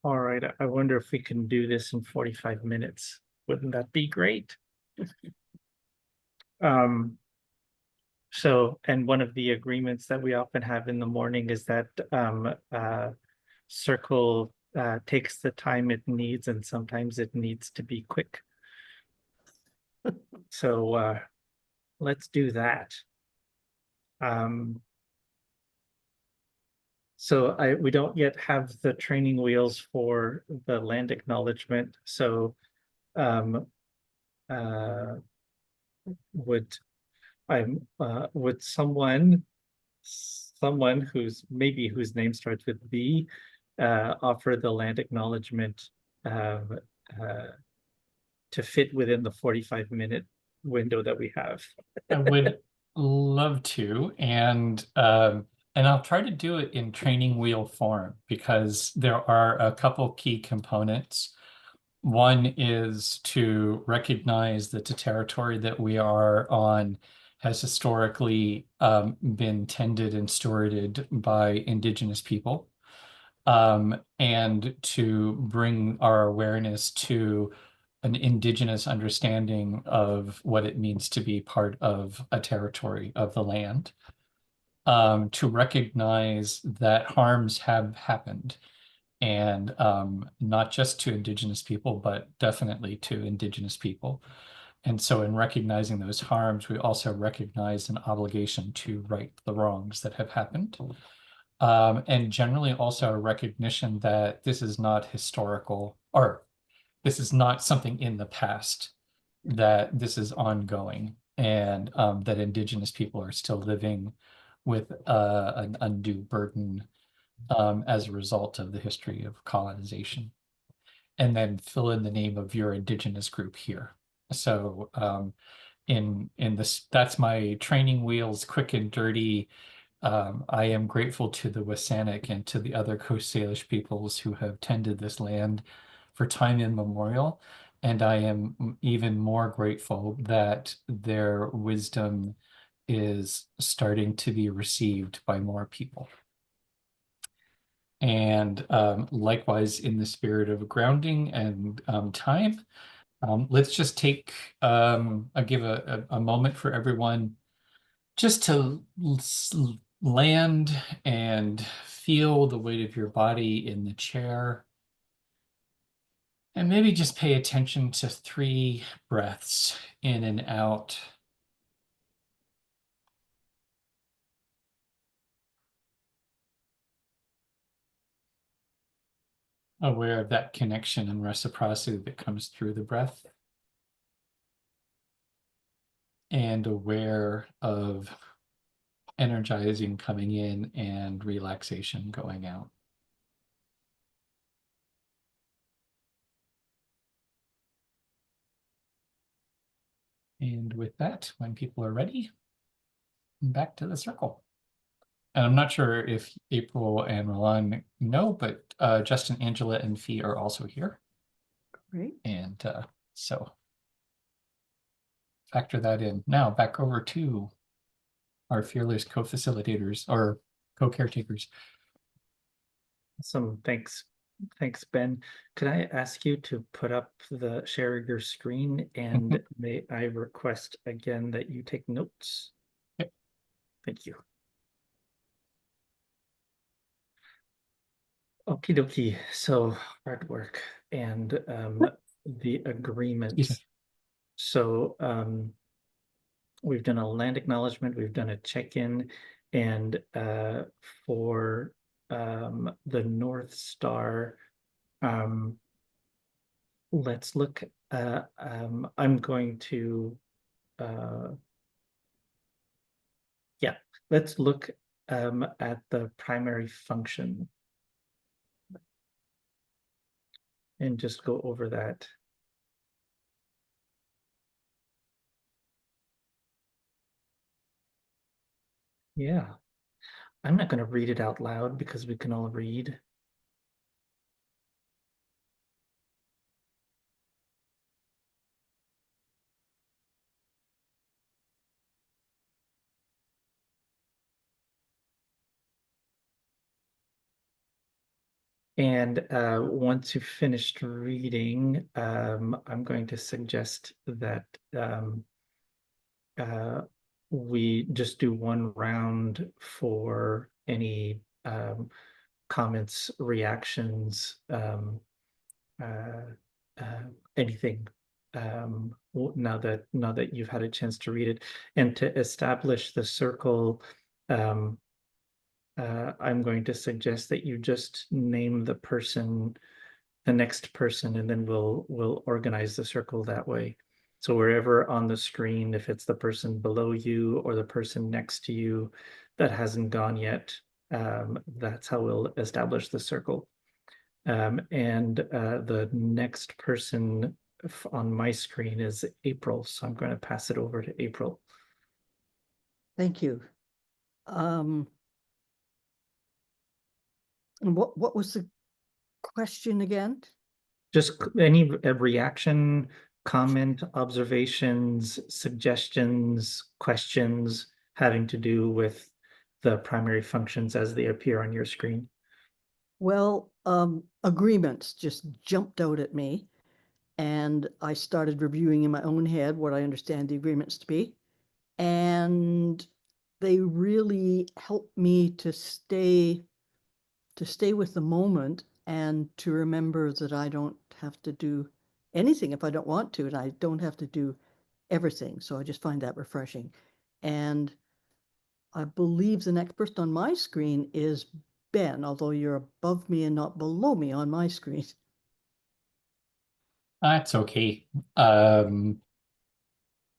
All right, I wonder if we can do this in 45 minutes. Wouldn't that be great? Um, and one of the agreements that we often have in the morning is that Circle takes the time it needs, and sometimes it needs to be quick. So let's do that. Um, so we don't yet have the training wheels for the land acknowledgement. So um, uh, would would someone whose name starts with B offer the land acknowledgement um, uh, to fit within the 45-minute window that we have? I would love to, and I'll try to do it in training wheel form because there are a couple key components. One is to recognize that the territory that we are on has historically been tended and stewarded by Indigenous people, and to bring our awareness to an Indigenous understanding of what it means to be part of a territory of the land, to recognize that harms have happened, and not just to Indigenous people, but definitely to Indigenous people. And so in recognizing those harms, we also recognize an obligation to right the wrongs that have happened. And generally also a recognition that this is not historical, or this is not something in the past, that this is ongoing, and that Indigenous people are still living with an undue burden as a result of the history of colonization. And then fill in the name of your Indigenous group here. So in this, that's my training wheels, quick and dirty. I am grateful to the Wasanic and to the other Coast Salish peoples who have tended this land for time immemorial. And I am even more grateful that their wisdom is starting to be received by more people. And likewise, in the spirit of grounding and time, let's just take, I'll give a moment for everyone just to land and feel the weight of your body in the chair. And maybe just pay attention to 3 breaths in and out. Aware of that connection and reciprocity that comes through the breath. And aware of energizing coming in and relaxation going out. And with that, when people are ready, back to the circle. And I'm not sure if April and Roland know, but Justin, Angela, and Fee are also here. Great. And so factor that in. Now back over to our fearless co-facilitators or co-caretakers. Awesome, thanks. Thanks, Ben. Could I ask you to put up share your screen, and may I request again that you take notes? Yep. Thank you. Okie dokie. So hard work and the agreement. Yes. So we've done a land acknowledgement, we've done a check-in, and for the North Star, let's look. I'm going to, yeah, let's look at the primary function and just go over that. Yeah, I'm not going to read it out loud because we can all read. And once you've finished reading, I'm going to suggest that uh, we just do one round for any comments, reactions, uh, uh, anything. Now that you've had a chance to read it, and to establish the circle, um, I'm going to suggest that you just name the person, the next person, and then we'll organize the circle that way. So wherever on the screen, if it's the person below you or the person next to you that hasn't gone yet, that's how we'll establish the circle. And the next person on my screen is April, so I'm going to pass it over to April. Thank you. And what was the question again? Just any reaction, comment, observations, suggestions, questions having to do with the primary functions as they appear on your screen. Well, agreements just jumped out at me, and I started reviewing in my own head what I understand the agreements to be. And they really help me to stay with the moment and to remember that I don't have to do anything if I don't want to, and I don't have to do everything. So I just find that refreshing. And I believe the next person on my screen is Ben, although you're above me and not below me on my screen. That's okay. I've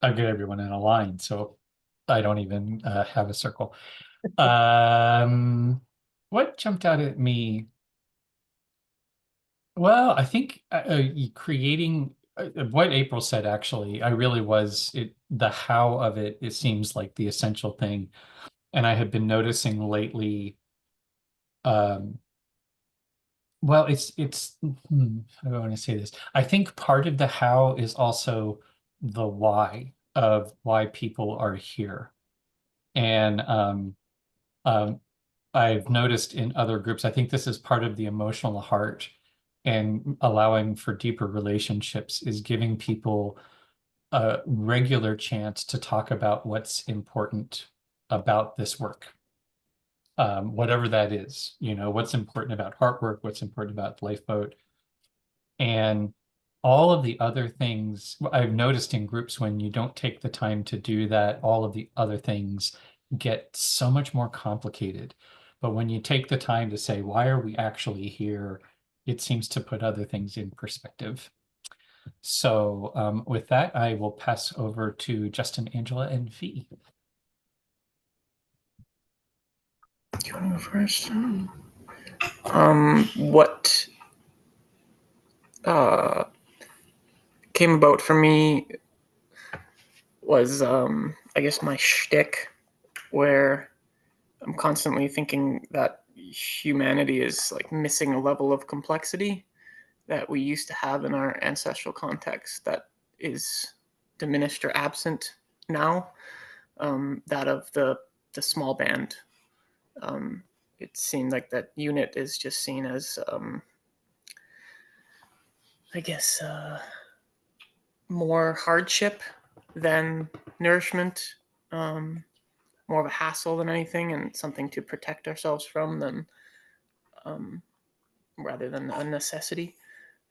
got everyone in a line, so I don't even have a circle. What jumped out at me? Well, I think creating what April said, actually, I really was the how of it. It seems like the essential thing. And I have been noticing lately, um, well, how do I want to say this? I think part of the how is also the why of why people are here. And um, I've noticed in other groups, I think this is part of the emotional heart, and allowing for deeper relationships is giving people a regular chance to talk about what's important about this work. Whatever that is, what's important about Heartwork, what's important about Lifeboat, and all of the other things. I've noticed in groups, when you don't take the time to do that, all of the other things get so much more complicated. But when you take the time to say, why are we actually here? It seems to put other things in perspective. So with that, I will pass over to Justin, Angela, and Fee. Do you want to go first? What came about for me was, I guess, my shtick, where I'm constantly thinking that humanity is like missing a level of complexity that we used to have in our ancestral context that is diminished or absent now. That of the small band. It seemed like that unit is just seen as, I guess, more hardship than nourishment, more of a hassle than anything, and something to protect ourselves from than, rather than a necessity.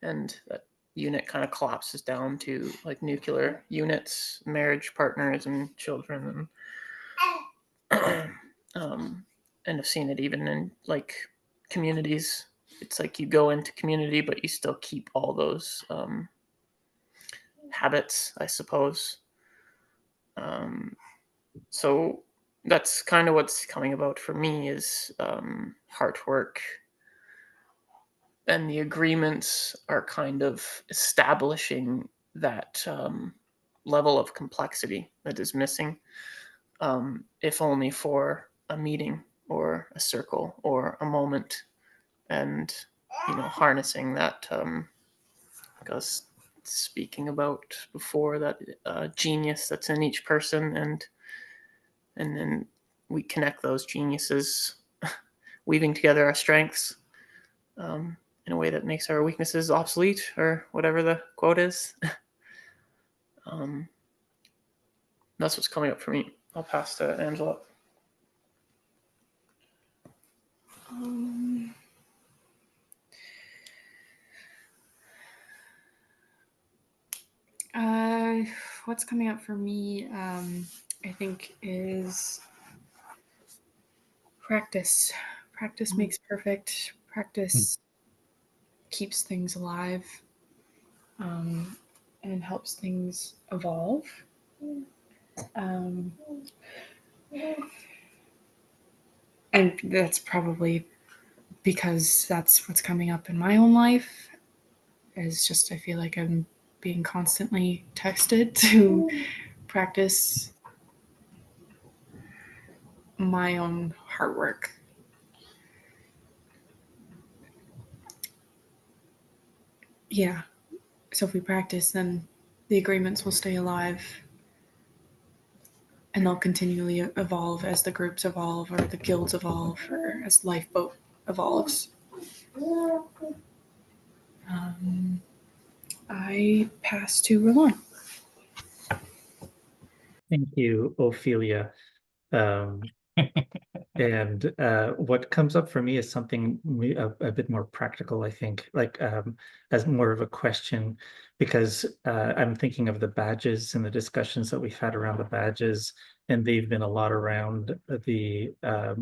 And that unit kind of collapses down to like nuclear units, marriage partners, and children, and and I've seen it even in like communities. It's like you go into community, but you still keep all those habits, I suppose. So that's kind of what's coming about for me is hard work. And the agreements are kind of establishing that level of complexity that is missing, if only for a meeting or a circle or a moment. And, harnessing that, I was speaking about before, that genius that's in each person, and then we connect those geniuses, weaving together our strengths, in a way that makes our weaknesses obsolete, or whatever the quote is. That's what's coming up for me. I'll pass to Angela. What's coming up for me, I think, is practice. Practice makes perfect. Practice keeps things alive, and helps things evolve. And that's probably because that's what's coming up in my own life. Is just I feel like I'm being constantly texted to practice my own hard work. Yeah. So if we practice, then the agreements will stay alive, and they'll continually evolve as the groups evolve, or the guilds evolve, or as Lifeboat evolves. I pass to Roland. Thank you, Ophelia. And what comes up for me is something a bit more practical, I think, like as more of a question, because I'm thinking of the badges and the discussions that we've had around the badges, and they've been a lot around the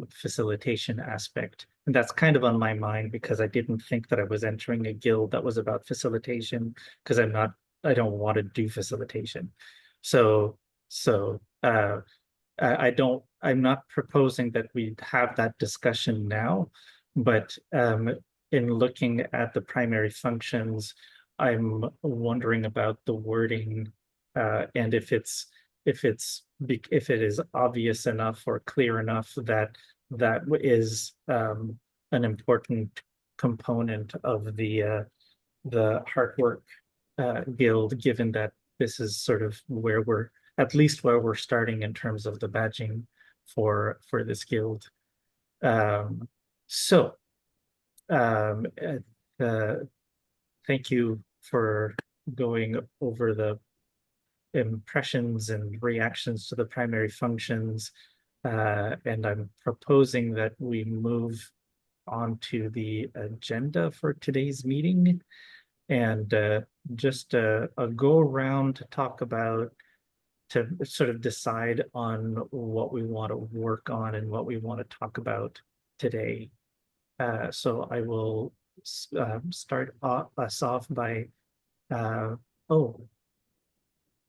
facilitation aspect. And that's kind of on my mind because I didn't think that I was entering a guild that was about facilitation, because I don't want to do facilitation. So I'm not proposing that we have that discussion now, but in looking at the primary functions, I'm wondering about the wording, and if it is obvious enough or clear enough that that is an important component of the Heartwork Guild, given that this is sort of where we're at least where we're starting in terms of the badging for this guild. So thank you for going over the impressions and reactions to the primary functions. And I'm proposing that we move on to the agenda for today's meeting, and just a go around to talk about, to sort of decide on what we want to work on and what we want to talk about today. So I will start us off by,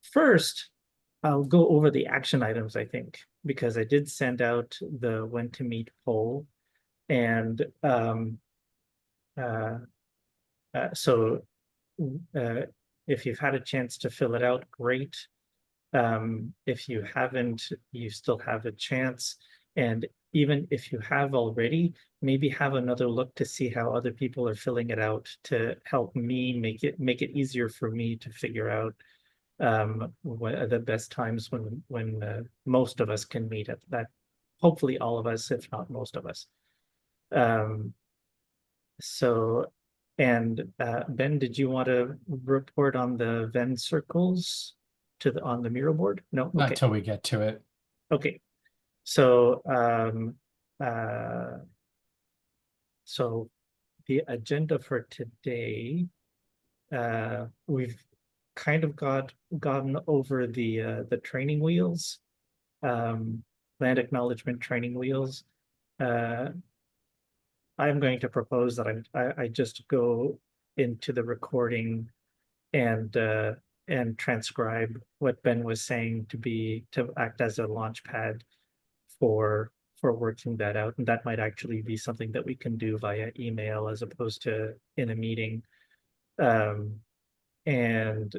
first, I'll go over the action items, I think, because I did send out the when to meet poll. And so if you've had a chance to fill it out, great. If you haven't, you still have a chance. And even if you have already, maybe have another look to see how other people are filling it out, to help me make it easier for me to figure out what are the best times when most of us can meet at that. Hopefully all of us, if not most of us. So, and Ben, did you want to report on the Venn circles on the Miro board? No, Not okay. till we get to it. Okay, so so the agenda for today, we've kind of gotten over the training wheels, land acknowledgement training wheels. I'm going to propose that I just go into the recording and transcribe what Ben was saying to act as a launch pad for working that out. And that might actually be something that we can do via email as opposed to in a meeting. And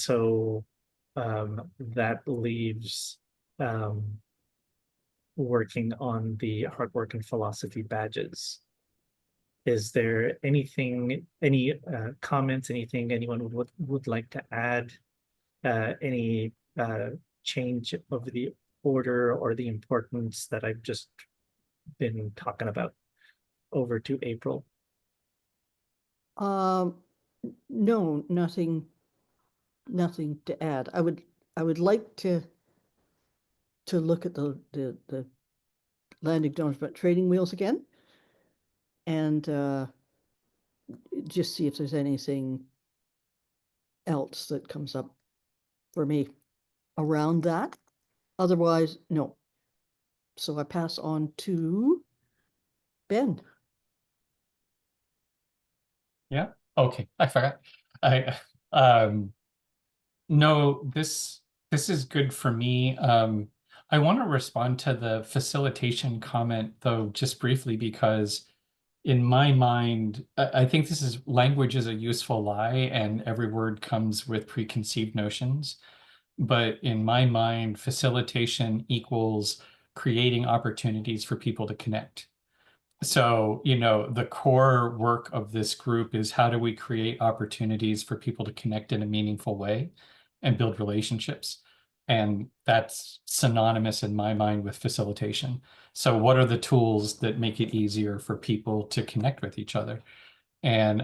so that leaves working on the Heartwork and Philosophy badges. Is there any comments, anything anyone would like to add? Any change of the order or the importance that I've just been talking about? over to April. No, nothing to add. I would like to look at the land acknowledgement trading wheels again, and just see if there's anything else that comes up for me around that. Otherwise, no. So I pass on to Ben. Yeah. Okay. I forgot. No, this is good for me. I want to respond to the facilitation comment though, just briefly, because in my mind, I think this is language is a useful lie, and every word comes with preconceived notions. But in my mind, facilitation equals creating opportunities for people to connect. So, the core work of this group is how do we create opportunities for people to connect in a meaningful way and build relationships? And that's synonymous in my mind with facilitation. So what are the tools that make it easier for people to connect with each other? And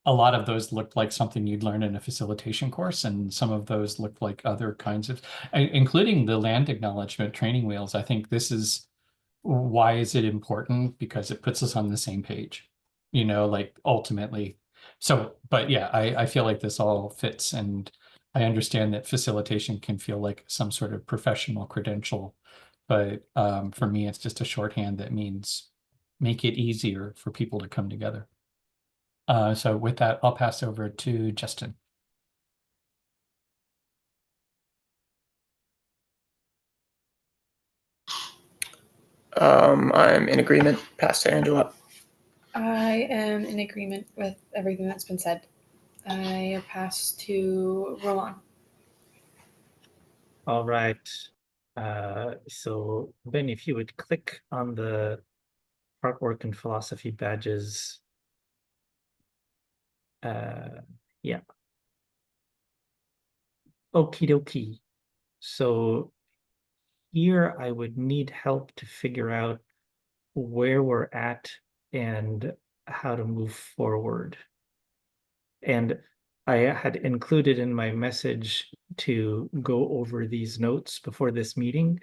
a lot of those looked like something you'd learn in a facilitation course, and some of those looked like other kinds of, including the land acknowledgement training wheels. I think this is, why is it important? Because it puts us on the same page, like ultimately. So, but yeah, I feel like this all fits, and I understand that facilitation can feel like some sort of professional credential, but for me, it's just a shorthand that means make it easier for people to come together. So with that, I'll pass over to Justin. I'm in agreement. Pass to Angela. I am in agreement with everything that's been said. I pass to Roland. All right. So Ben, if you would click on the Heartwork and Philosophy badges. Yeah. Okie dokie. So here I would need help to figure out where we're at and how to move forward. And I had included in my message to go over these notes before this meeting.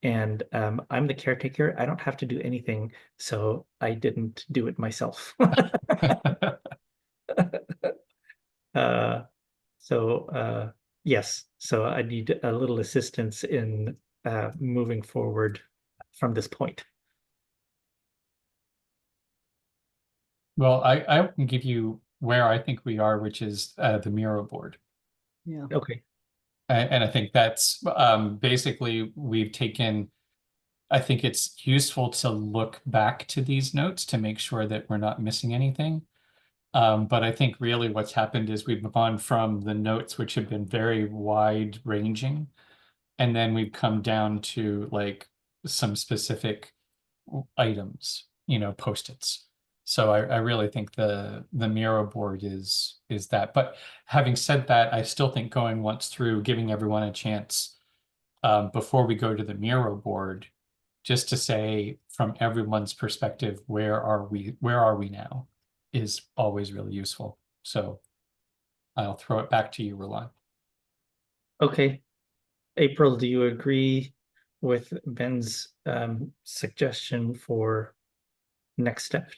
And I'm the caretaker. I don't have to do anything, so I didn't do it myself. Yes, so I need a little assistance in moving forward from this point. Well, I can give you where I think we are, which is the Miro board. Yeah. Okay. And I think that's basically we've taken, I think it's useful to look back to these notes to make sure that we're not missing anything. But I think really what's happened is we've gone from the notes, which have been very wide ranging, and then we've come down to like some specific items, post-its. So I really think the Miro board is that. But having said that, I still think going once through, giving everyone a chance before we go to the Miro board, just to say from everyone's perspective, where are we now, is always really useful. So I'll throw it back to you, Roland. Okay. April, do you agree with Ben's suggestion for next step?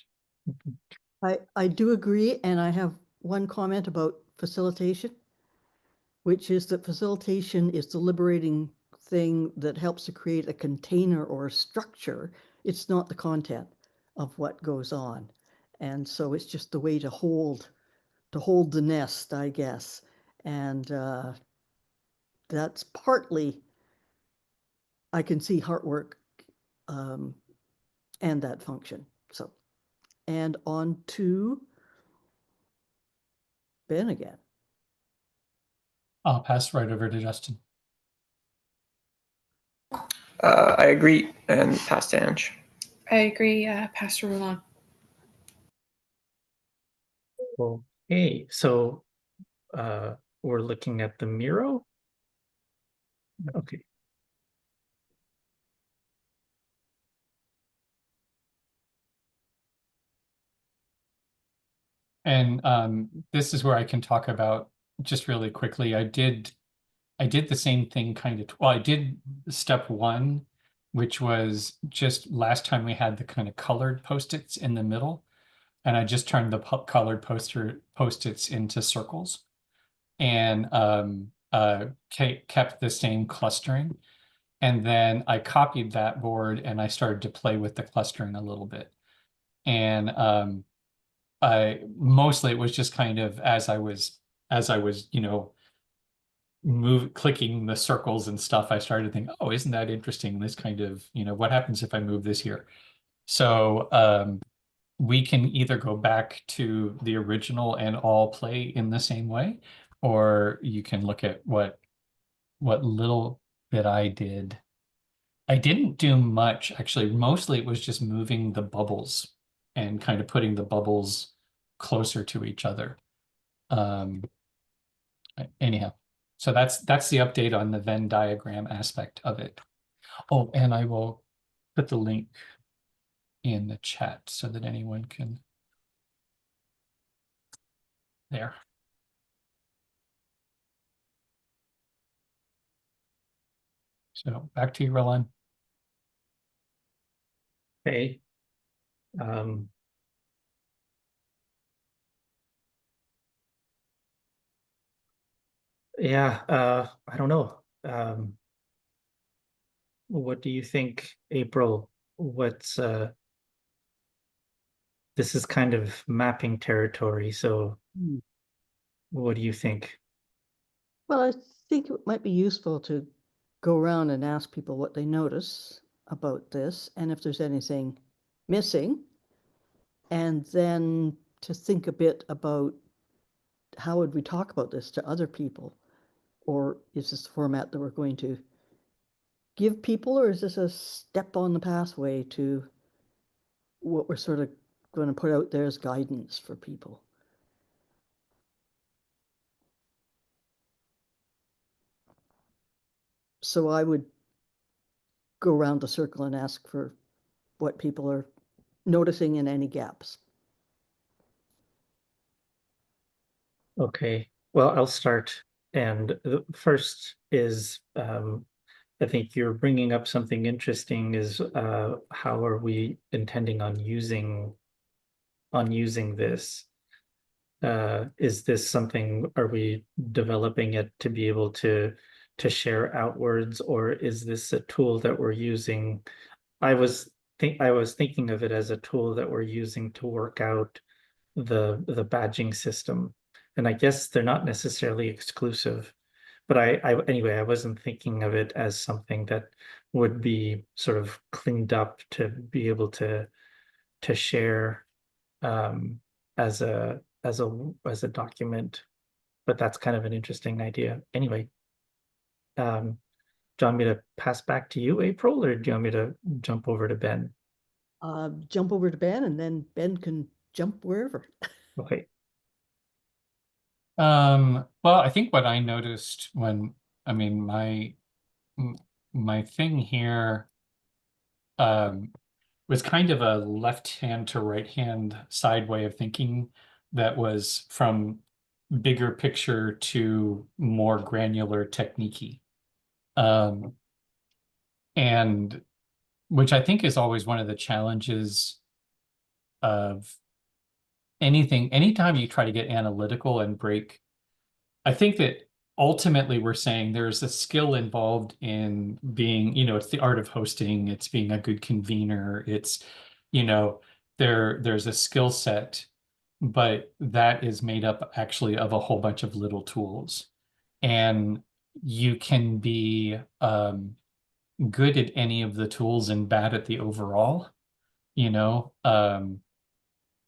I do agree, and I have one comment about facilitation, which is that facilitation is the liberating thing that helps to create a container or a structure. It's not the content of what goes on. And so it's just the way to hold the nest, I guess. And that's partly, I can see Heartwork and that function. So, and on to Ben again. I'll pass right over to Justin. I agree, and pass to Ange. I agree. Pass to Roland. Okay, so we're looking at the Miro. Okay. And this is where I can talk about just really quickly. I did the same thing kind of, well, I did step one, which was just last time we had the kind of colored Post-its in the middle. And I just turned the colored Post-its into circles and kept the same clustering. And then I copied that board and I started to play with the clustering a little bit. And mostly it was just kind of as I was, you know, clicking the circles and stuff, I started to think, oh, isn't that interesting? This kind of, you know, what happens if I move this here? So we can either go back to the original and all play in the same way, or you can look at what little bit I did. I didn't do much, actually. Mostly it was just moving the bubbles and kind of putting the bubbles closer to each other. Anyhow, so that's the update on the Venn diagram aspect of it. Oh, and I will put the link in the chat so that anyone can. There. So back to you, Roland. Okay. Yeah, I don't know. What do you think, April? What's this is kind of mapping territory, so what do you think? Well, I think it might be useful to go around and ask people what they notice about this and if there's anything missing, and then to think a bit about how would we talk about this to other people, or is this the format that we're going to give people, or is this a step on the pathway to what we're sort of going to put out there as guidance for people? So I would go around the circle and ask for what people are noticing and any gaps. Okay, well, I'll start. And the first is, I think you're bringing up something interesting is how are we intending on using this? Is this something, are we developing it to be able to share outwards, or is this a tool that we're using? I was thinking of it as a tool that we're using to work out the badging system. And I guess they're not necessarily exclusive, but anyway, I wasn't thinking of it as something that would be sort of cleaned up to be able to share as a document. But that's kind of an interesting idea. Anyway, do you want me to pass back to you, April, or do you want me to jump over to Ben? Jump over to Ben, and then Ben can jump wherever. Okay. Well, I think what I noticed when, I mean, my thing here was kind of a left hand to right hand side way of thinking that was from bigger picture to more granular technique-y. And which I think is always one of the challenges of anytime you try to get analytical and break. I think that ultimately we're saying there's a skill involved in being, you know, it's the art of hosting, it's being a good convener, it's, you know, there's a skill set, but that is made up actually of a whole bunch of little tools. And you can be good at any of the tools and bad at the overall, you know,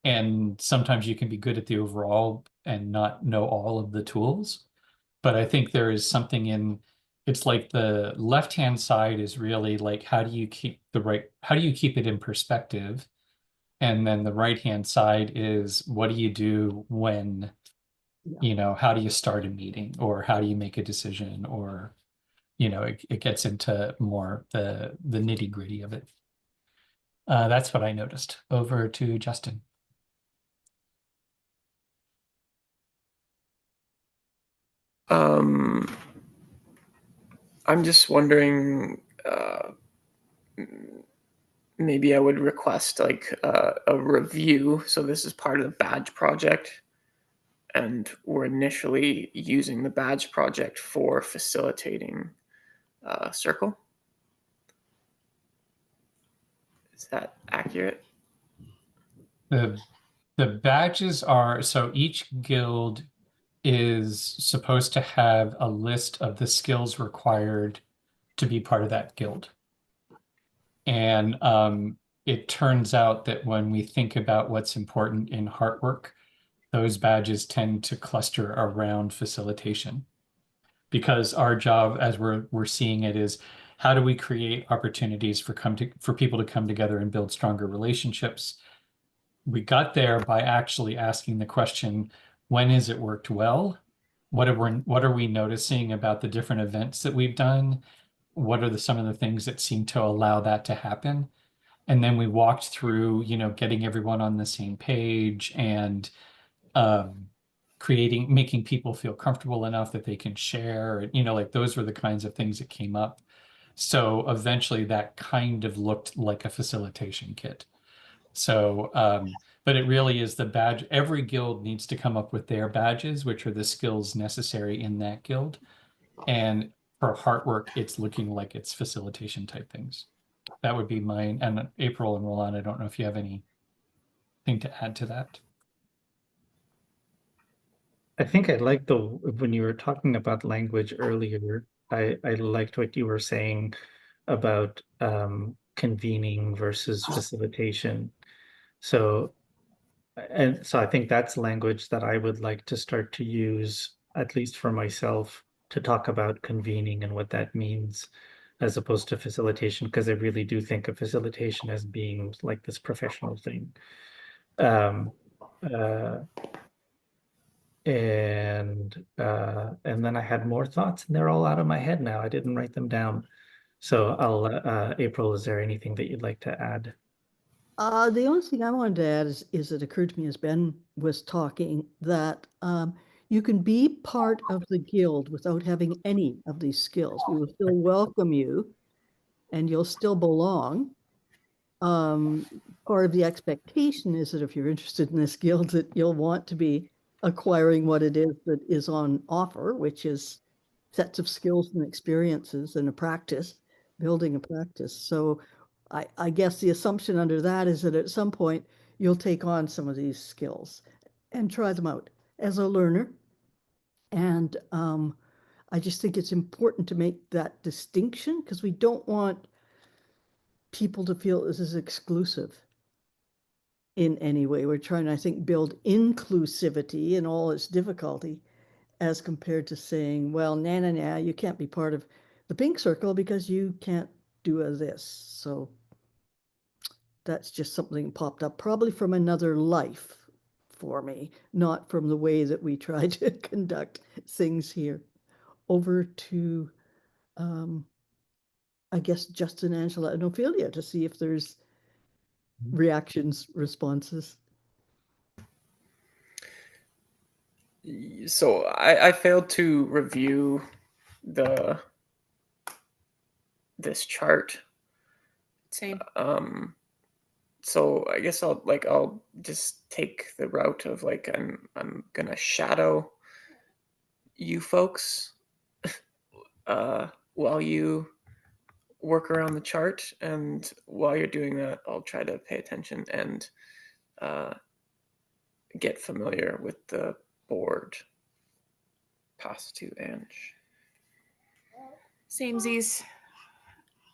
and sometimes you can be good at the overall and not know all of the tools. But I think there is something in, it's like the left-hand side is really like, how do you keep it in perspective? And then the right-hand side is, what do you do when, you know, how do you start a meeting, or how do you make a decision, or, you know, it gets into more the nitty-gritty of it. That's what I noticed. Over to Justin. I'm just wondering, maybe I would request like a review. So this is part of the badge project, and we're initially using the badge project for facilitating Circle. Is that accurate? The badges are, so each guild is supposed to have a list of the skills required to be part of that guild. And it turns out that when we think about what's important in Heartwork, those badges tend to cluster around facilitation. Because our job, as we're seeing it, is how do we create opportunities for people to come together and build stronger relationships? We got there by actually asking the question, when has it worked well? What are we noticing about the different events that we've done? What are some of the things that seem to allow that to happen? And then we walked through, getting everyone on the same page and making people feel comfortable enough that they can share. Like those were the kinds of things that came up. So eventually that kind of looked like a facilitation kit. So, but it really is the badge. Every guild needs to come up with their badges, which are the skills necessary in that guild. And for Heartwork, it's looking like it's facilitation type things. That would be mine. And April and Roland, I don't know if you have anything to add to that. I think I liked when you were talking about language earlier, I liked what you were saying about convening versus facilitation. So I think that's language that I would like to start to use, at least for myself, to talk about convening and what that means, as opposed to facilitation, because I really do think of facilitation as being like this professional thing. Um, uh, and then I had more thoughts, and they're all out of my head now. I didn't write them down. So April, is there anything that you'd like to add? The only thing I wanted to add is it occurred to me as Ben was talking that you can be part of the guild without having any of these skills. We will still welcome you and you'll still belong. Part of the expectation is that if you're interested in this guild, that you'll want to be acquiring what it is that is on offer, which is sets of skills and experiences and a practice, building a practice. So I guess the assumption under that is that at some point you'll take on some of these skills and try them out as a learner. And I just think it's important to make that distinction because we don't want people to feel this is exclusive in any way. We're trying to, I think, build inclusivity in all its difficulty as compared to saying, well, nah, you can't be part of the pink circle because you can't do this. So that's just something popped up, probably from another life for me, not from the way that we try to conduct things here. Over to, I guess, Justin, Angela, and Ophelia to see if there's reactions, responses. So I failed to review this chart. Same. So I guess I'll just take the route of like I'm gonna shadow you folks while you work around the chart, and while you're doing that, I'll try to pay attention and get familiar with the board. Pass to Ange. Samesies.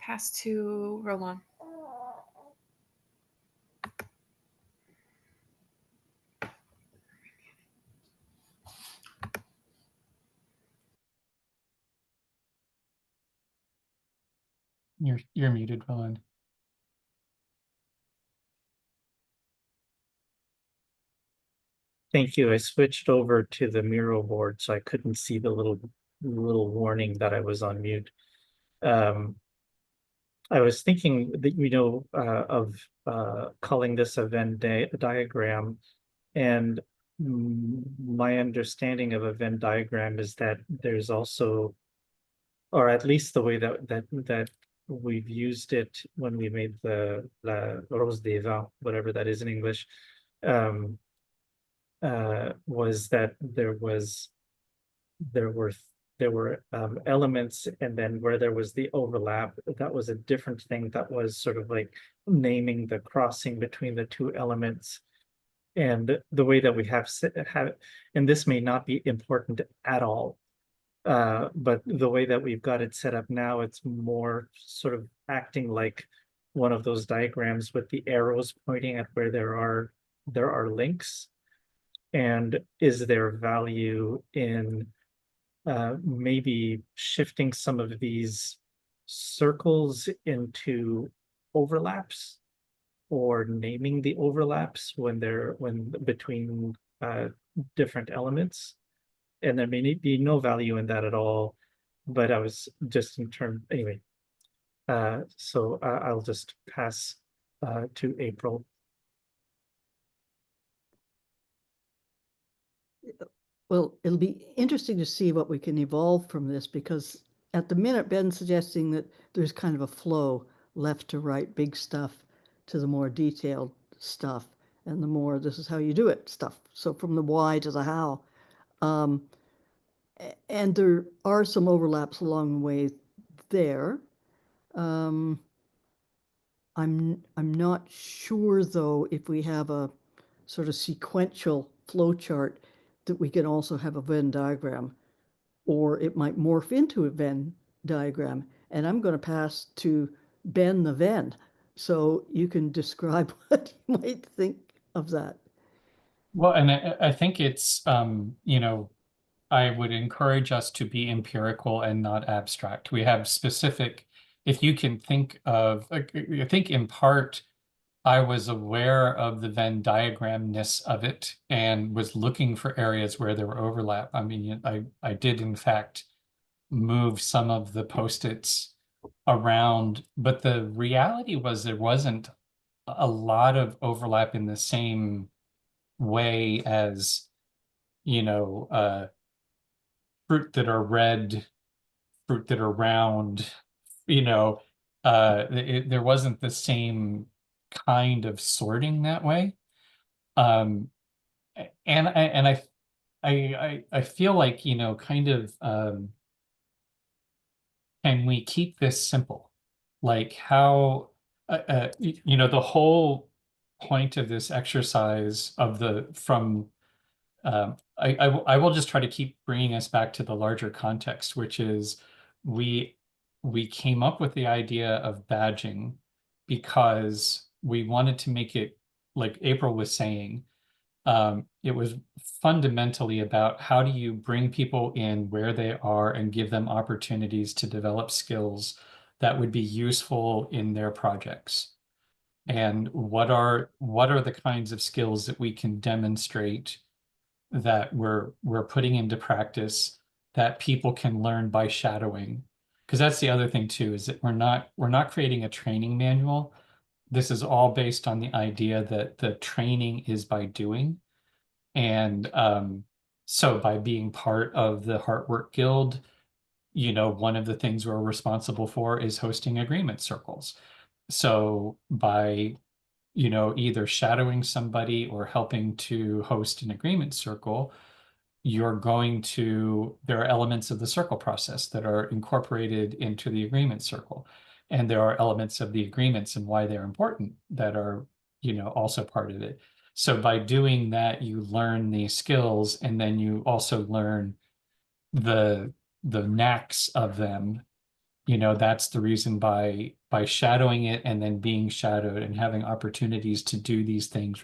Pass to Roland. You're muted, Roland. Thank you. I switched over to the Miro board, so I couldn't see the little warning that I was on mute. I was thinking that, of calling this a Venn diagram, and my understanding of a Venn diagram is that there's also, or at least the way that we've used it when we made the La Rose des Vents, whatever that is in English, was that there were elements, and then where there was the overlap, that was a different thing. That was sort of like naming the crossing between the two elements. And the way that we have, and this may not be important at all, but the way that we've got it set up now, it's more sort of acting like one of those diagrams with the arrows pointing at where there are links. And is there value in maybe shifting some of these circles into overlaps, or naming the overlaps when between different elements? And there may be no value in that at all, but I was just anyway. So I'll just pass to April. Well, it'll be interesting to see what we can evolve from this, because at the minute, Ben's suggesting that there's kind of a flow, left to right, big stuff, to the more detailed stuff, and the more this is how you do it stuff. So from the why to the how. And there are some overlaps along the way there. I'm not sure, though, if we have a sort of sequential flow chart, that we can also have a Venn diagram, or it might morph into a Venn diagram. And I'm going to pass to Ben the Venn, so you can describe what you might think of that. Well, and I think it's, I would encourage us to be empirical and not abstract. We have specific, if you can think of, I think in part, I was aware of the Venn diagram-ness of it and was looking for areas where there were overlap. I mean, I did in fact move some of the Post-its around, but the reality was there wasn't a lot of overlap in the same way as, fruit that are red, fruit that are round, there wasn't the same kind of sorting that way. And I feel like, kind of, can we keep this simple? Like how, the whole point of this exercise I will just try to keep bringing us back to the larger context, which is we came up with the idea of badging because we wanted to make it, like April was saying, it was fundamentally about how do you bring people in where they are and give them opportunities to develop skills that would be useful in their projects. And what are the kinds of skills that we can demonstrate that we're putting into practice that people can learn by shadowing? Because that's the other thing too, is that we're not creating a training manual. This is all based on the idea that the training is by doing. And so by being part of the Heartwork Guild, one of the things we're responsible for is hosting agreement circles. So by either shadowing somebody or helping to host an agreement circle, there are elements of the circle process that are incorporated into the agreement circle. And there are elements of the agreements and why they're important that are, also part of it. So by doing that, you learn these skills, and then you also learn the knacks of them. That's the reason by shadowing it and then being shadowed and having opportunities to do these things,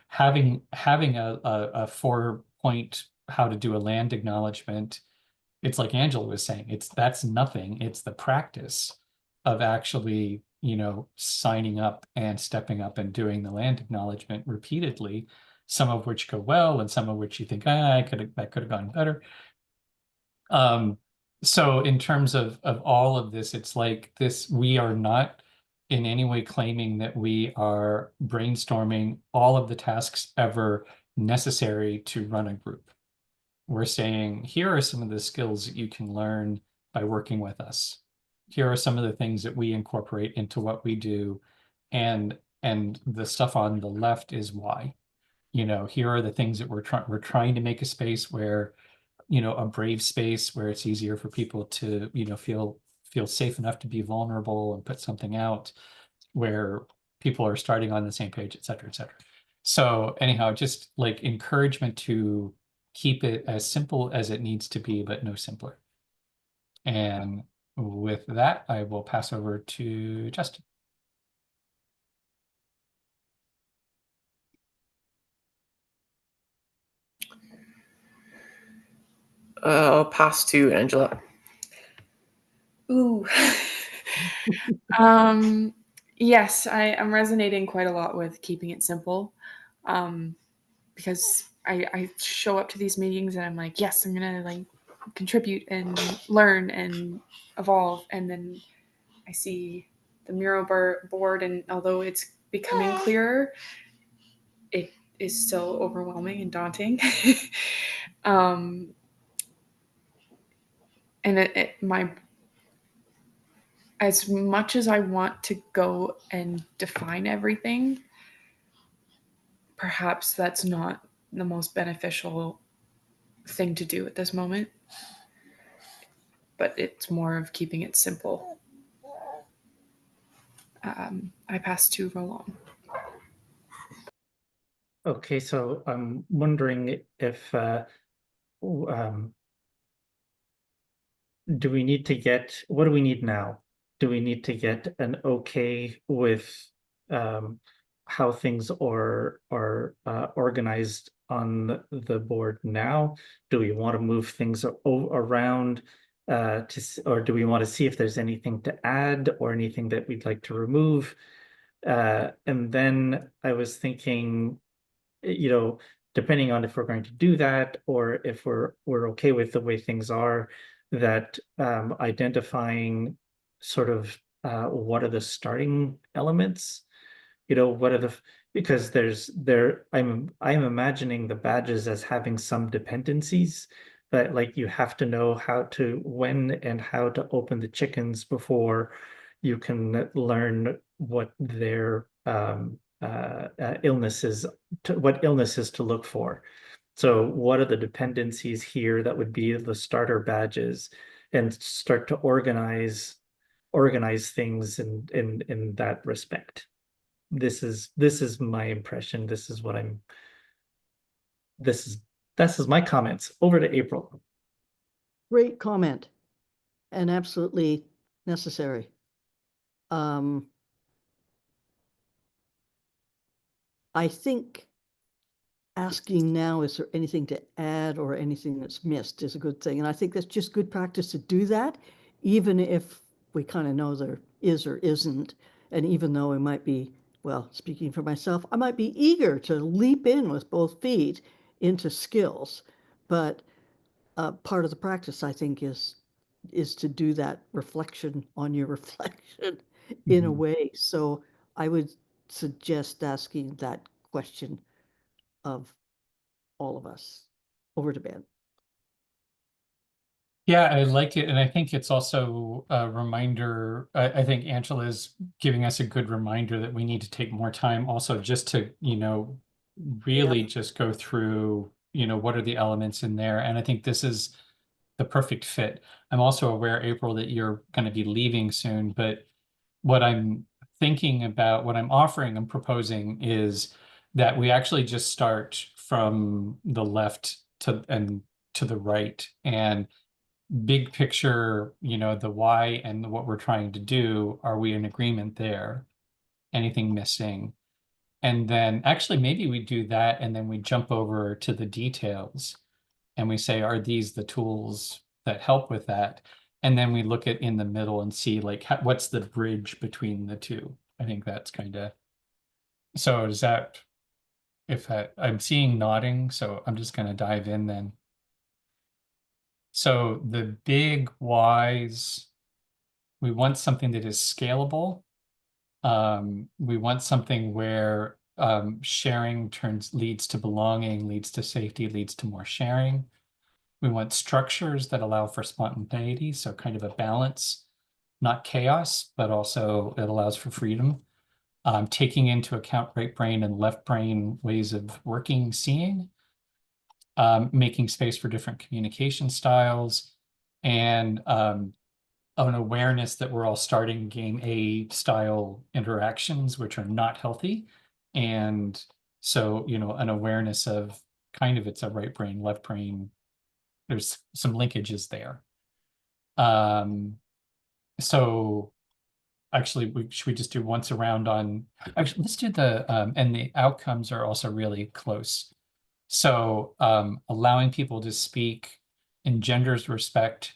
having a 4-point how to do a land acknowledgement, it's like Angela was saying, that's nothing. It's the practice of actually, signing up and stepping up and doing the land acknowledgement repeatedly, some of which go well and some of which you think, that could have gone better. So in terms of all of this, it's like this, we are not in any way claiming that we are brainstorming all of the tasks ever necessary to run a group. We're saying, here are some of the skills that you can learn by working with us. Here are some of the things that we incorporate into what we do. And the stuff on the left is why. Here are the things that we're trying to make a space where, a brave space where it's easier for people to, feel safe enough to be vulnerable and put something out, where people are starting on the same page, et cetera, et cetera. So anyhow, just like encouragement to keep it as simple as it needs to be, but no simpler. And with that, I will pass over to Justin. I'll pass to Angela. Ooh. Yes, I'm resonating quite a lot with keeping it simple, because I show up to these meetings and I'm like, yes, I'm gonna like contribute and learn and evolve, and then I see the mural board, and although it's becoming clearer, it is still overwhelming and daunting. And my as much as I want to go and define everything, perhaps that's not the most beneficial thing to do at this moment. But it's more of keeping it simple. I pass to Roland. Okay, so I'm wondering if do we need to get, what do we need now? Do we need to get an okay with how things are organized on the board now? Do we want to move things around or do we want to see if there's anything to add or anything that we'd like to remove? And then I was thinking, depending on if we're going to do that or if we're okay with the way things are, that identifying sort of what are the starting elements, what are the, because I'm imagining the badges as having some dependencies, but like you have to know when and how to open the chickens before you can learn what their illnesses, what illnesses to look for. So what are the dependencies here that would be the starter badges, and start to organize things in that respect. This is my impression. This is my comments. Over to April. Great comment and absolutely necessary. I think asking now, is there anything to add or anything that's missed, is a good thing. And I think that's just good practice to do that, even if we kind of know there is or isn't. And even though we might be, well, speaking for myself, I might be eager to leap in with both feet into skills. But part of the practice, I think, is to do that reflection on your reflection in a way. So I would suggest asking that question of all of us. Over to Ben. Yeah, I like it. And I think it's also a reminder. I think Angela is giving us a good reminder that we need to take more time also just to, really just go through, what are the elements in there. And I think this is the perfect fit. I'm also aware, April, that you're going to be leaving soon, but what I'm thinking about, what I'm offering and proposing is that we actually just start from the left to the right, and big picture, the why and what we're trying to do. Are we in agreement there? Anything missing? And then actually maybe we do that and then we jump over to the details and we say, are these the tools that help with that? And then we look at in the middle and see like what's the bridge between the two. I think that's kind of, so is that, if I'm seeing nodding, so I'm just going to dive in then. So the big whys, we want something that is scalable. We want something where sharing leads to belonging, leads to safety, leads to more sharing. We want structures that allow for spontaneity, so kind of a balance, not chaos, but also it allows for freedom. Taking into account right brain and left brain ways of working, seeing, making space for different communication styles, and an awareness that we're all starting game A style interactions, which are not healthy. And so, an awareness of kind of it's a right brain, left brain. There's some linkages there. So actually, should we just do once around on, actually, let's do and the outcomes are also really close. So allowing people to speak engenders respect,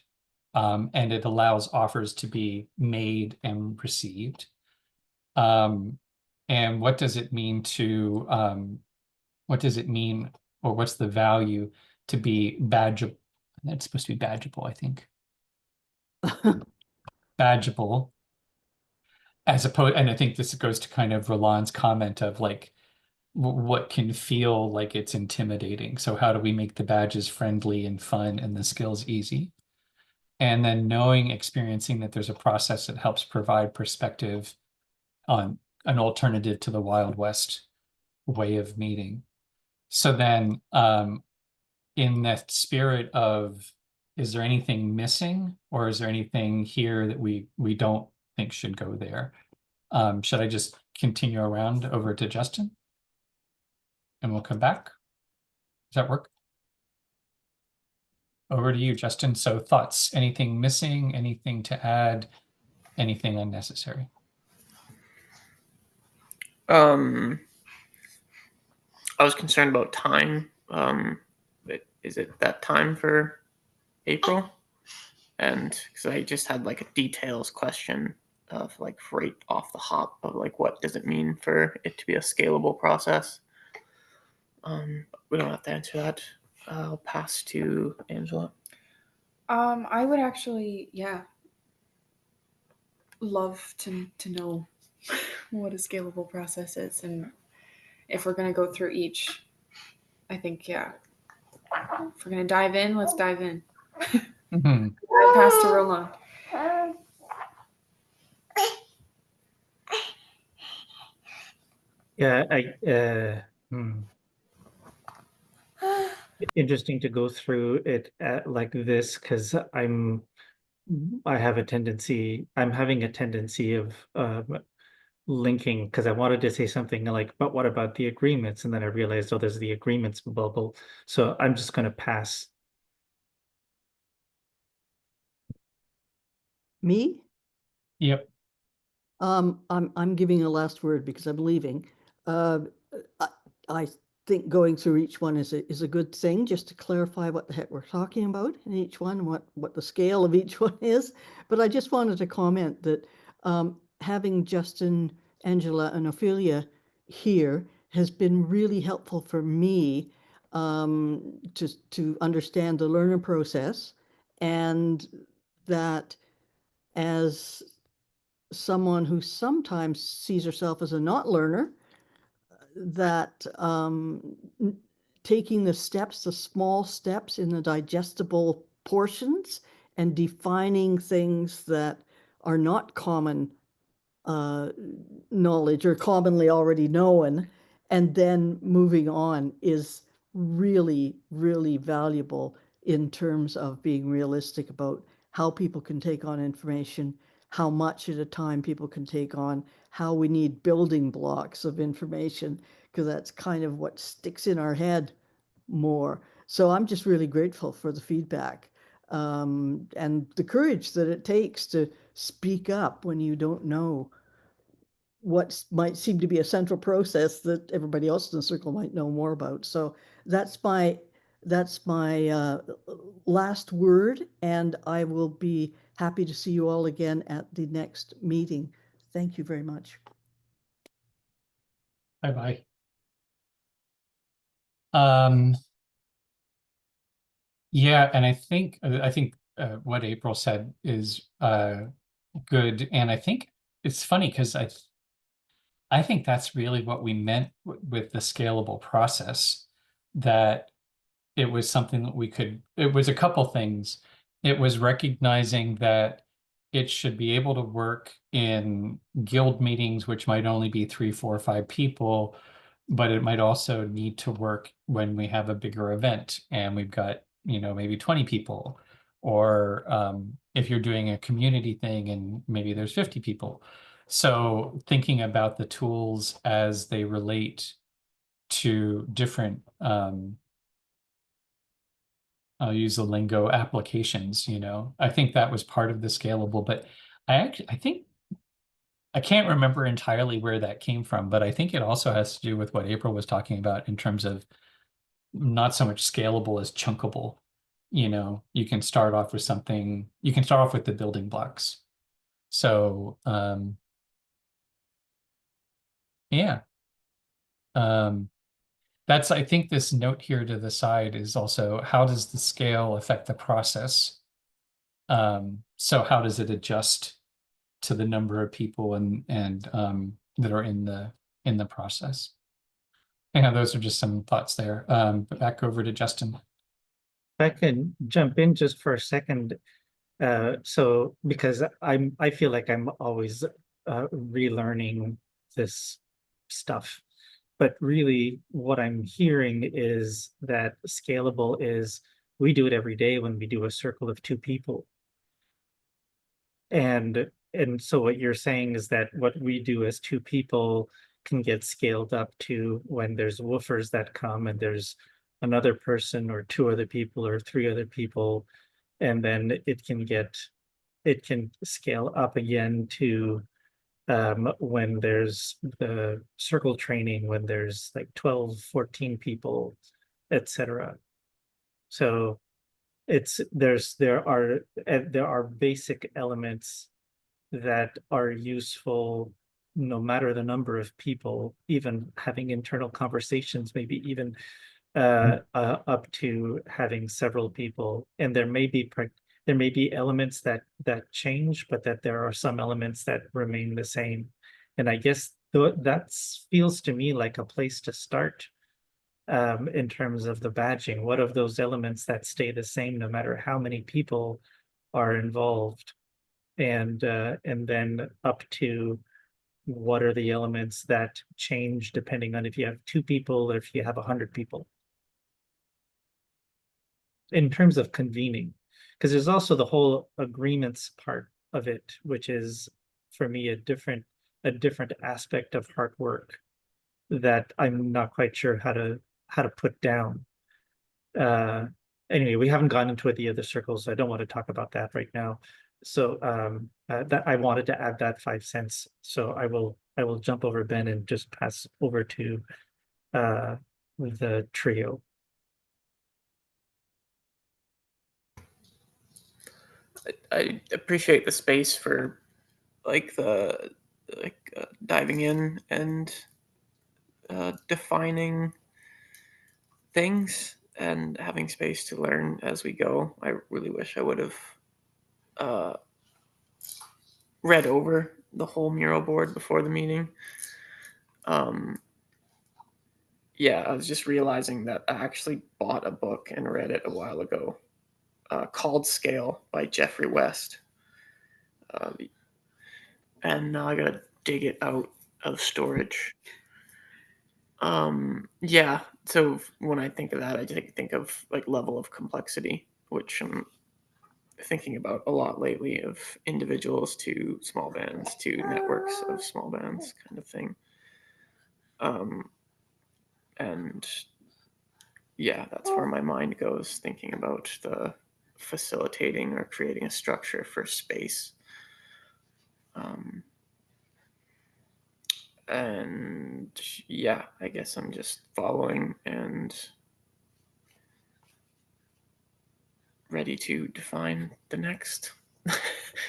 and it allows offers to be made and received. And what does it mean or what's the value to be badgeable? That's supposed to be badgeable, I think. Badgeable. As opposed, and I think this goes to kind of Roland's comment of like, what can feel like it's intimidating. So how do we make the badges friendly and fun and the skills easy? And then experiencing that there's a process that helps provide perspective on an alternative to the Wild West way of meeting. So then in that spirit of, is there anything missing, or is there anything here that we don't think should go there? Should I just continue around over to Justin? And we'll come back. Does that work? Over to you, Justin. So thoughts, anything missing, anything to add, anything unnecessary? I was concerned about time. Is it that time for April? And because I just had like a details question of like right off the hop of like, what does it mean for it to be a scalable process? We don't have to answer that. I'll pass to Angela. I would actually, love to know what a scalable process is, and if we're gonna go through each, I think if we're gonna dive in, let's dive in. Mm-hmm. I'll pass to Roland. Yeah, interesting to go through it like this, because I'm having a tendency of linking, because I wanted to say something like, but what about the agreements? And then I realized, oh, there's the agreements bubble. So I'm just going to pass. Me? Yep. I'm giving a last word because I'm leaving. I think going through each one is a good thing, just to clarify what the heck we're talking about in each one, what the scale of each one is. But I just wanted to comment that having Justin, Angela, and Ophelia here has been really helpful for me to understand the learner process, and that as someone who sometimes sees herself as a not learner, that taking the small steps in the digestible portions, and defining things that are not common knowledge or commonly already known, and then moving on, is really, really valuable in terms of being realistic about how people can take on information, how much at a time people can take on, how we need building blocks of information, because that's kind of what sticks in our head more. So I'm just really grateful for the feedback and the courage that it takes to speak up when you don't know what might seem to be a central process that everybody else in the circle might know more about. So that's my last word, and I will be happy to see you all again at the next meeting. Thank you very much. Bye-bye. Yeah, and I think what April said is good, and I think it's funny because I think that's really what we meant with the scalable process, that it was something that we could, it was a couple things. It was recognizing that it should be able to work in guild meetings, which might only be 3, 4, 5 people, but it might also need to work when we have a bigger event and we've got, maybe 20 people, or if you're doing a community thing and maybe there's 50 people. So thinking about the tools as they relate to different, I'll use the lingo, applications, I think that was part of the scalable, but I think I can't remember entirely where that came from, but I think it also has to do with what April was talking about in terms of not so much scalable as chunkable. You can start off with something, you can start off with the building blocks. So, yeah. That's, I think this note here to the side is also, how does the scale affect the process? So how does it adjust to the number of people and that are in the process? Yeah, those are just some thoughts there. But back over to Justin. If I can jump in just for a second, so because I feel like I'm always relearning this stuff, but really what I'm hearing is that scalable is we do it every day when we do a circle of 2 people. And so what you're saying is that what we do as 2 people can get scaled up to when there's woofers that come and there's another person or 2 other people or 3 other people, and then it can scale up again to when there's the circle training, when there's like 12, 14 people, etc. So there are basic elements that are useful no matter the number of people, even having internal conversations, maybe even up to having several people. And there may be elements that change, but that there are some elements that remain the same. And I guess that feels to me like a place to start in terms of the badging. What of those elements that stay the same no matter how many people are involved? And then up to what are the elements that change depending on if you have 2 people or if you have 100 people. In terms of convening, because there's also the whole agreements part of it, which is for me a different aspect of hard work that I'm not quite sure how to put down. Anyway, we haven't gone into the other circles, so I don't want to talk about that right now. So that I wanted to add that 5 cents. So I will jump over Ben and just pass over to the trio. I appreciate the space for like diving in and defining things and having space to learn as we go. I really wish I would have read over the whole mural board before the meeting. Yeah, I was just realizing that I actually bought a book and read it a while ago called Scale by Jeffrey West. And now I gotta dig it out of storage. Yeah, so when I think of that, I think of like level of complexity, which I'm thinking about a lot lately, of individuals to small bands to networks of small bands kind of thing. And yeah, that's where my mind goes, thinking about the facilitating or creating a structure for space. And yeah, I guess I'm just following and ready to define the next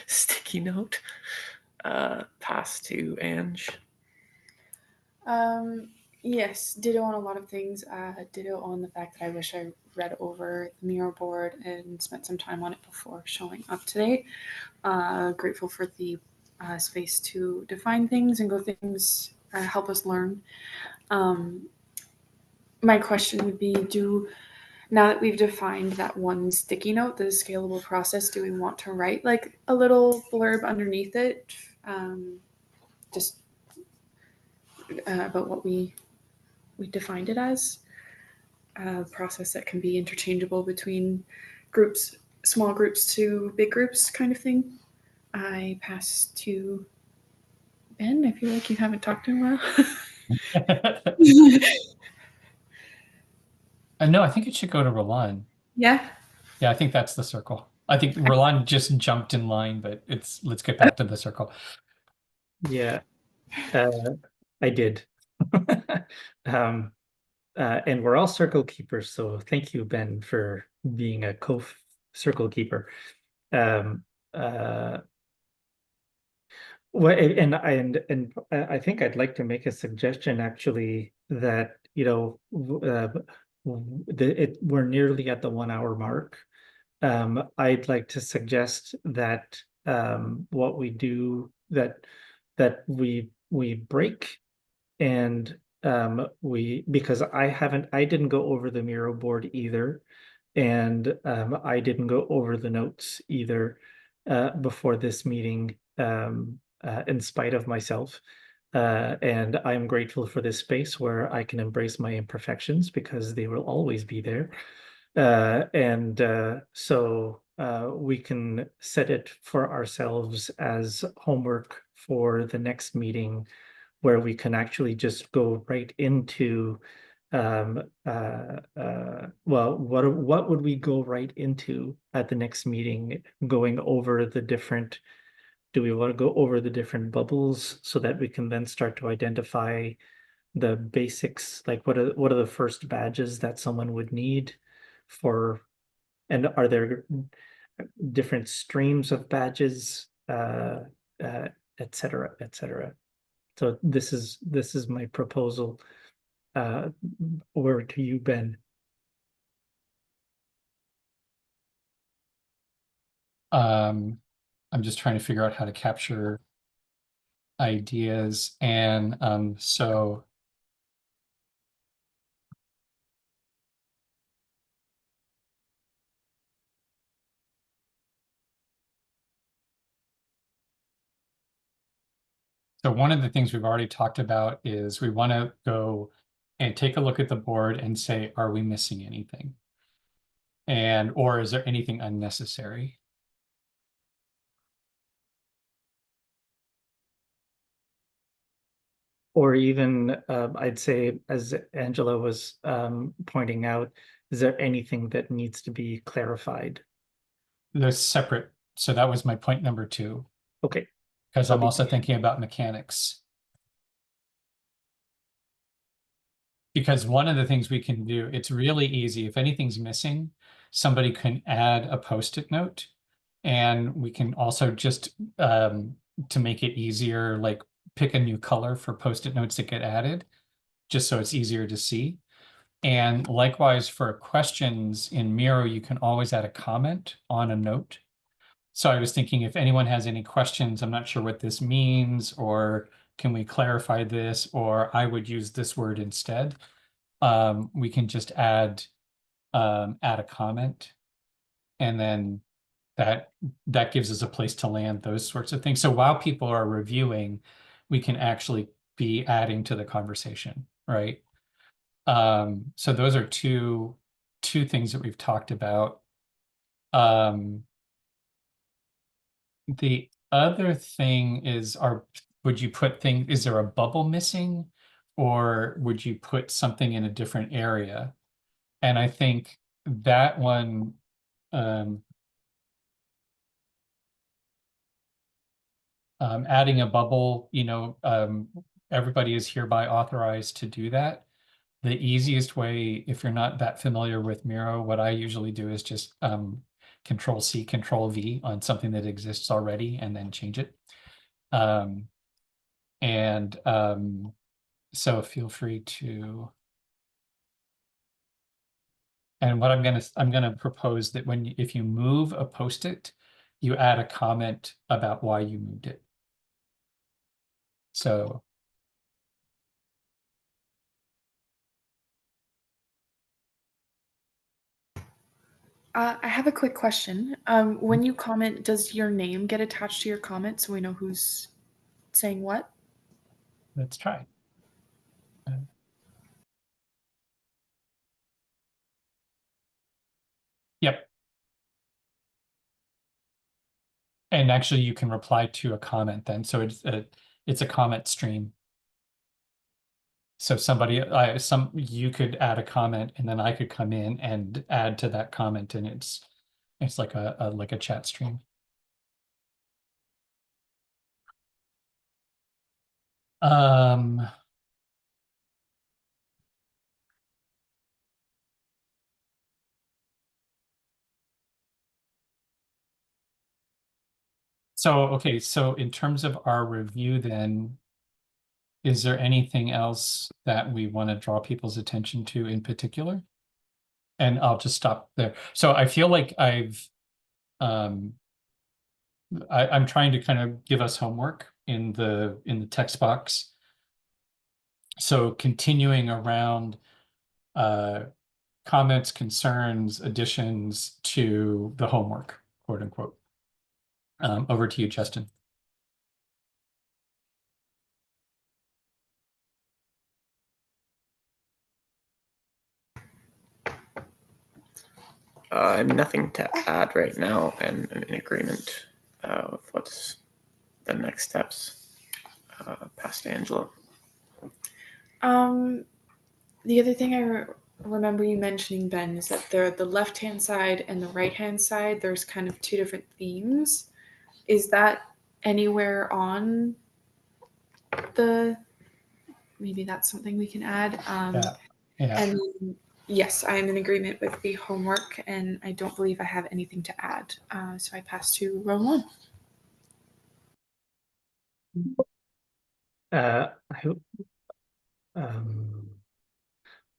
sticky note. Pass to Ange. Yes, ditto on a lot of things. Ditto on the fact that I wish I read over the mural board and spent some time on it before showing up today. Grateful for the space to define things and go things help us learn. My question would be, now that we've defined that one sticky note, the scalable process, do we want to write like a little blurb underneath it, just about what we defined it as? A process that can be interchangeable between groups, small groups to big groups kind of thing. I pass to Ben. I feel like you haven't talked in a while. No, I think it should go to Roland. Yeah. Yeah, I think that's the circle. I think Roland just jumped in line, but let's get back to the circle. Yeah, I did. And we're all circle keepers, so thank you, Ben, for being a co-circle keeper. Well, and I think I'd like to make a suggestion actually that, you know, we're nearly at the 1 hour mark. I'd like to suggest that what we do that we break and because I didn't go over the Miro board either, and I didn't go over the notes either before this meeting, in spite of myself. And I'm grateful for this space where I can embrace my imperfections because they will always be there. So we can set it for ourselves as homework for the next meeting, where we can actually just go right into well, what would we go right into at the next meeting, going over the different, do we want to go over the different bubbles so that we can then start to identify the basics, like what are the first badges that someone would need for, and are there different streams of badges, et cetera, et cetera. So this is my proposal. Over to you, Ben. I'm just trying to figure out how to capture ideas, and so one of the things we've already talked about is we want to go and take a look at the board and say, are we missing anything? Or is there anything unnecessary? Or even, I'd say, as Angela was pointing out, is there anything that needs to be clarified? They're separate. So that was my point number 2. Okay. Because I'm also thinking about mechanics. Because one of the things we can do, it's really easy. If anything's missing, somebody can add a Post-it note. And we can also just, to make it easier, like pick a new color for Post-it notes that get added, just so it's easier to see. And likewise for questions in Miro, you can always add a comment on a note. So I was thinking, if anyone has any questions, I'm not sure what this means, or can we clarify this, or I would use this word instead. We can just add a comment, and then that gives us a place to land those sorts of things. So while people are reviewing, we can actually be adding to the conversation, right? So those are two things that we've talked about. The other thing is, would you put is there a bubble missing, or would you put something in a different area? And I think that one, adding a bubble, everybody is hereby authorized to do that. The easiest way, if you're not that familiar with Miro, what I usually do is just Control-C, Control-V on something that exists already, and then change it. So feel free to. And what I'm gonna propose that if you move a Post-it, you add a comment about why you moved it. So I have a quick question. When you comment, does your name get attached to your comment so we know who's saying what? Let's try. Yep. And actually you can reply to a comment then. So it's a comment stream. So you could add a comment and then I could come in and add to that comment, and it's like a chat stream. So, okay, so in terms of our review then, is there anything else that we want to draw people's attention to in particular? And I'll just stop there. So I feel like I'm trying to kind of give us homework in the text box. So continuing around comments, concerns, additions to the homework, quote unquote. Over to you, Justin. I have nothing to add right now, and I'm in agreement with what's the next steps. Past Angela. The other thing I remember you mentioning, Ben, is that the left-hand side and the right-hand side, there's kind of two different themes. Is that anywhere on the? Maybe that's something we can add. Yeah. And yes, I am in agreement with the homework, and I don't believe I have anything to add. So I pass to row one.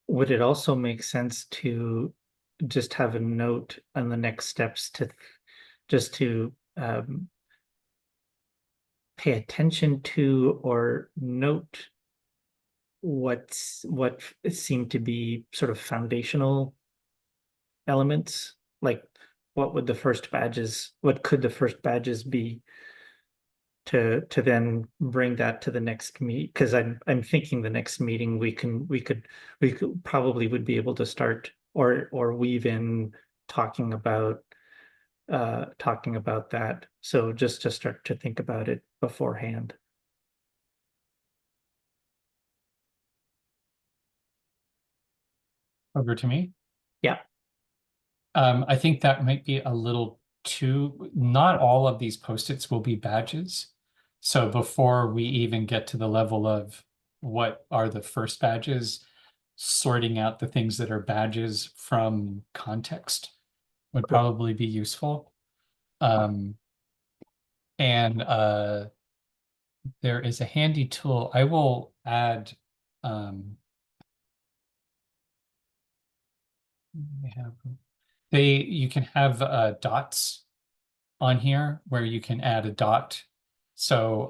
Would it also make sense to just have a note on the next steps just to pay attention to or note what seemed to be sort of foundational elements? Like what could the first badges be to then bring that to the next meet? Because I'm thinking the next meeting we could probably would be able to start or weave in talking about that. So just to start to think about it beforehand. Over to me. Yeah. I think that might be a little too, not all of these post-its will be badges. So before we even get to the level of what are the first badges, sorting out the things that are badges from context would probably be useful. And there is a handy tool. I will add you can have dots on here where you can add a dot. So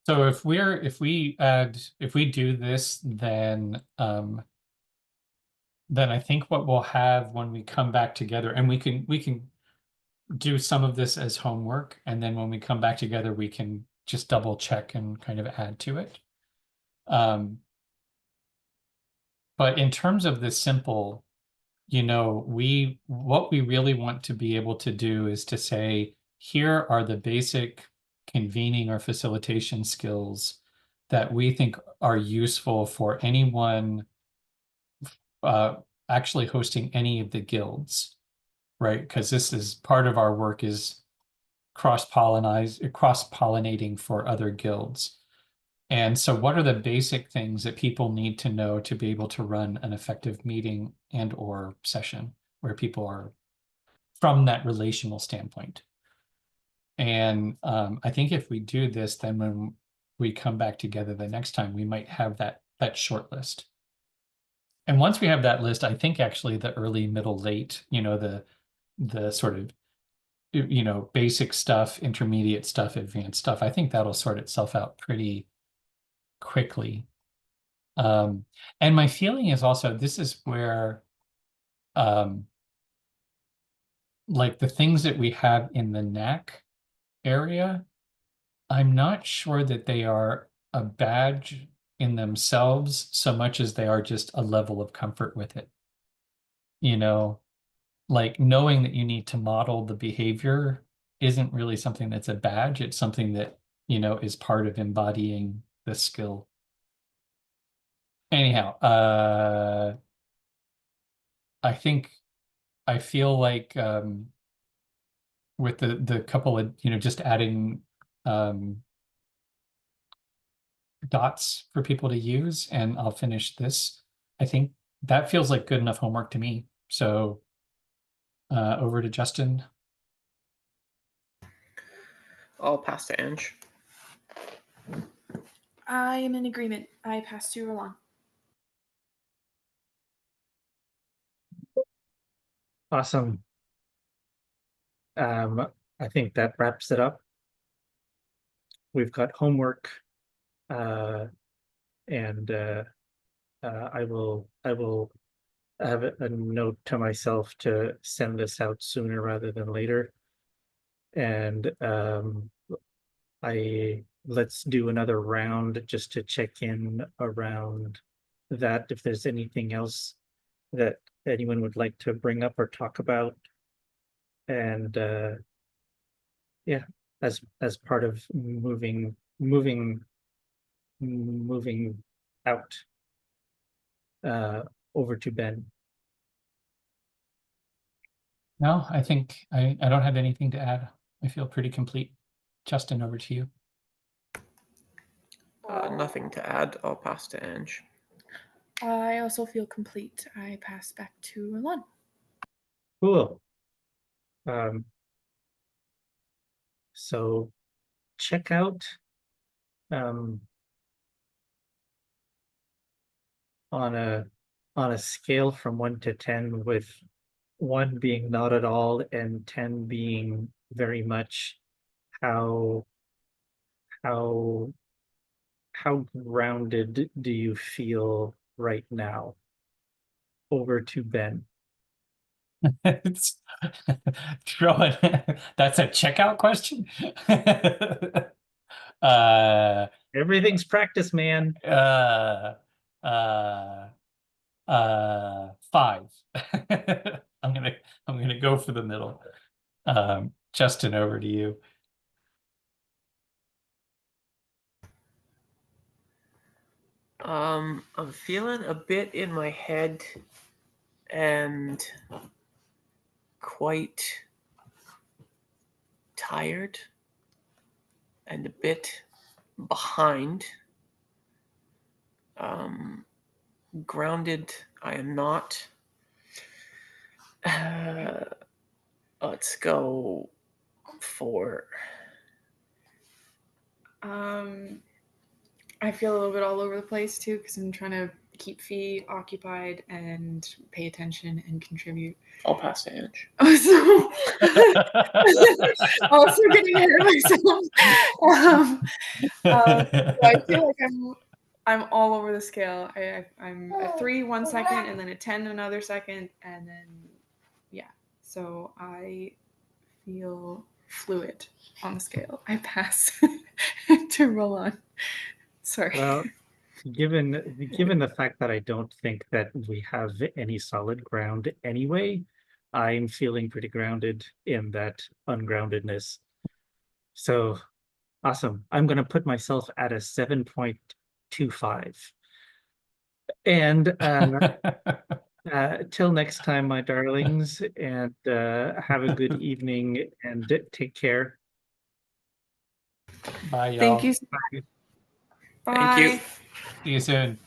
if we do this, then I think what we'll have when we come back together, and we can do some of this as homework, and then when we come back together, we can just double check and kind of add to it. But in terms of the simple, what we really want to be able to do is to say, here are the basic convening or facilitation skills that we think are useful for anyone actually hosting any of the guilds, right? Because this is part of our work is cross-pollinating for other guilds. And so what are the basic things that people need to know to be able to run an effective meeting and or session where people are from that relational standpoint? And I think if we do this, then when we come back together the next time, we might have that short list. And once we have that list, I think actually the early, middle, late, the sort of, basic stuff, intermediate stuff, advanced stuff. I think that'll sort itself out pretty quickly. And my feeling is also, this is where, like the things that we have in the neck area, I'm not sure that they are a badge in themselves so much as they are just a level of comfort with it. Like knowing that you need to model the behavior isn't really something that's a badge. It's something that, is part of embodying the skill. Anyhow, I feel like with the couple of, just adding dots for people to use, and I'll finish this. I think that feels like good enough homework to me. So over to Justin. I'll pass to Ange. I am in agreement. I pass to Roland. Awesome. I think that wraps it up. We've got homework, and I will have a note to myself to send this out sooner rather than later. And let's do another round just to check in around that, if there's anything else that anyone would like to bring up or talk about. And yeah, as part of moving out over to Ben. No, I think I don't have anything to add. I feel pretty complete. Justin, over to you. Nothing to add. I'll pass to Ange. I also feel complete. I pass back to Roland. Cool. So check out on a scale from 1 to 10, with 1 being not at all and 10 being very much, how grounded do you feel right now? Over to Ben. It's that's a checkout question. Everything's practice, man. 5. I'm gonna go for the middle. Justin, over to you. I'm feeling a bit in my head and quite tired and a bit behind. Grounded, I am not. Let's go 4. I feel a little bit all over the place too, because I'm trying to keep Fee occupied and pay attention and contribute. I'll pass to Ange. So, also getting ahead of myself. So I feel like I'm all over the scale. I'm a 3 1 second, and then a 10 another second, and then yeah. So I feel fluid on the scale. I pass to Roland. Sorry. Well, given the fact that I don't think that we have any solid ground anyway, I'm feeling pretty grounded in that ungroundedness. So awesome. I'm going to put myself at a 7.25. And till next time, my darlings, and have a good evening, and take care. Bye, y'all. Thank you. Bye. Bye. Thank you. See you soon.